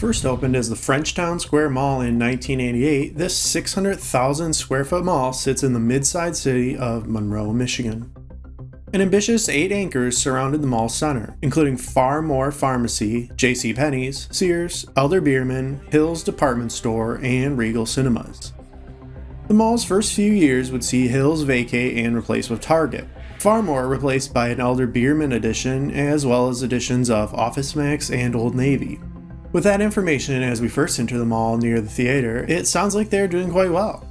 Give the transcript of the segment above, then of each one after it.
First opened as the Frenchtown Square Mall in 1988, this 600,000 square foot mall sits in the mid-sized city of Monroe, Michigan. An ambitious 8 anchors surrounded the mall center, including Far More Pharmacy, JCPenney's, Sears, Elder Beerman, Hill's Department Store, and Regal Cinemas. The mall's first few years would see Hill's vacate and replaced with Target, Far More replaced by an Elder Beerman edition, as well as editions of Office Max and Old Navy. With that information as we first enter the mall near the theater, it sounds like they're doing quite well.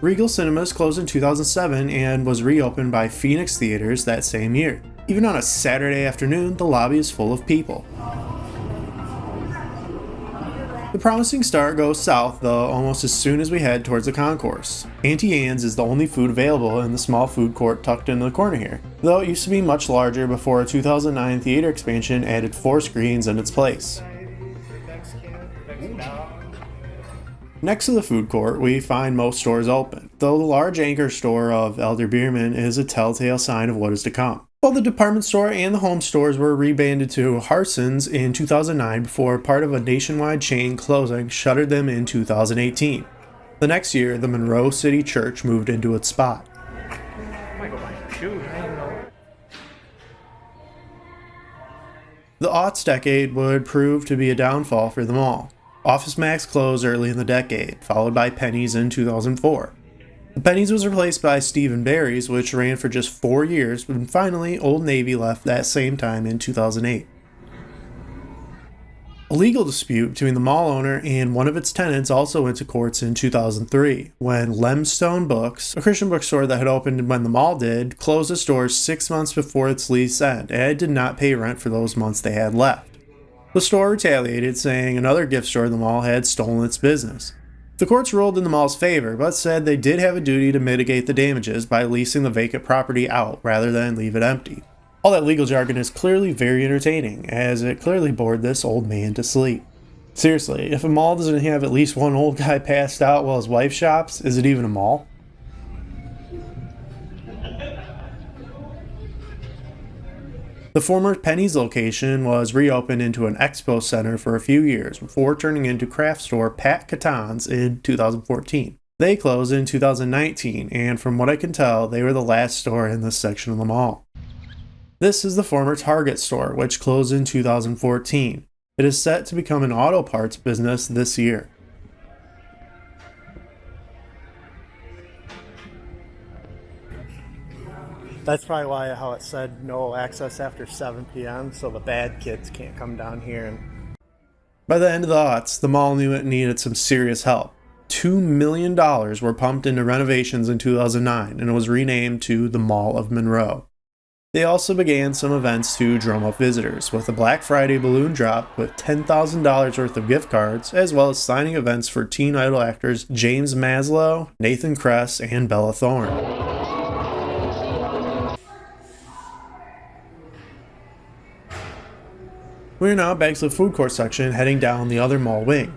Regal Cinemas closed in 2007 and was reopened by Phoenix Theaters that same year. Even on a Saturday afternoon, the lobby is full of people. The promising start goes south though almost as soon as we head towards the concourse. Auntie Anne's is the only food available in the small food court tucked into the corner here, though it used to be much larger before a 2009 theater expansion added 4 screens in its place. Next to the food court, we find most stores open, though the large anchor store of Elder Beerman is a telltale sign of what is to come. While the department store and the home stores were rebranded to Harson's in 2009 before part of a nationwide chain closing shuttered them in 2018. The next year, the Monroe City Church moved into its spot. The aughts decade would prove to be a downfall for the mall. Office Max closed early in the decade, followed by Penny's in 2004. The Penny's was replaced by Steve & Barry's, which ran for just 4 years, and finally Old Navy left that same time in 2008. A legal dispute between the mall owner and one of its tenants also went to courts in 2003, when Lemstone Books, a Christian bookstore that had opened when the mall did, closed its doors 6 months before its lease ended, and it did not pay rent for those months they had left. The store retaliated, saying another gift store in the mall had stolen its business. The courts ruled in the mall's favor, but said they did have a duty to mitigate the damages by leasing the vacant property out rather than leave it empty. All that legal jargon is clearly very entertaining, as it clearly bored this old man to sleep. Seriously, if a mall doesn't have at least one old guy passed out while his wife shops, is it even a mall? The former Penny's location was reopened into an expo center for a few years before turning into craft store Pat Caton's in 2014. They closed in 2019, and from what I can tell, they were the last store in this section of the mall. This is the former Target store, which closed in 2014. It is set to become an auto parts business this year. That's probably how it said no access after 7 p.m. so the bad kids can't come down here. By the end of the aughts, the mall knew it needed some serious help. $2 million were pumped into renovations in 2009 and it was renamed to the Mall of Monroe. They also began some events to drum up visitors, with a Black Friday balloon drop with $10,000 worth of gift cards, as well as signing events for teen idol actors James Maslow, Nathan Kress, and Bella Thorne. We are now back to the food court section, heading down the other mall wing.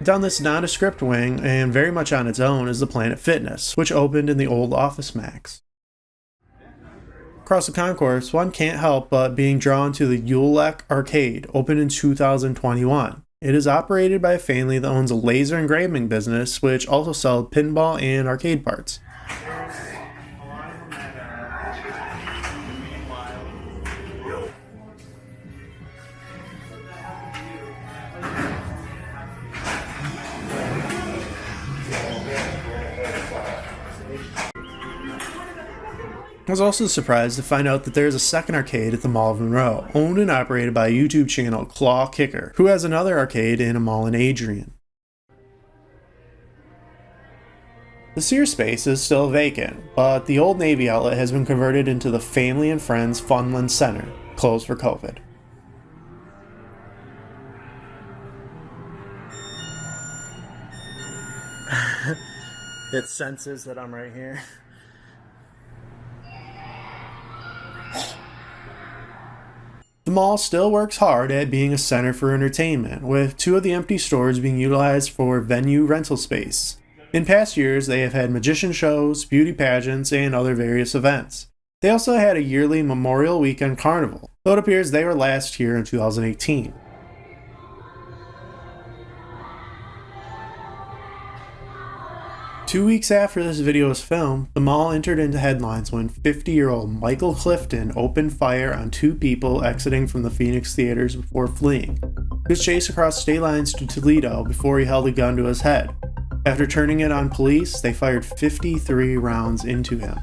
Down this nondescript wing, and very much on its own, is the Planet Fitness, which opened in the old Office Max. Across the concourse, one can't help but being drawn to the Ulek Arcade, opened in 2021. It is operated by a family that owns a laser engraving business, which also sells pinball and arcade parts. I was also surprised to find out that there is a second arcade at the Mall of Monroe, owned and operated by a YouTube channel, Claw Kicker, who has another arcade in a mall in Adrian. The Sears space is still vacant, but the Old Navy outlet has been converted into the Family and Friends Funland Center, closed for COVID. It senses that I'm right here. The mall still works hard at being a center for entertainment, with 2 of the empty stores being utilized for venue rental space. In past years, they have had magician shows, beauty pageants, and other various events. They also had a yearly Memorial Weekend Carnival, though it appears they were last here in 2018. Two weeks after this video was filmed, the mall entered into headlines when 50-year-old Michael Clifton opened fire on two people exiting from the Phoenix theaters before fleeing. He was chased across state lines to Toledo before he held a gun to his head. After turning it on police, they fired 53 rounds into him.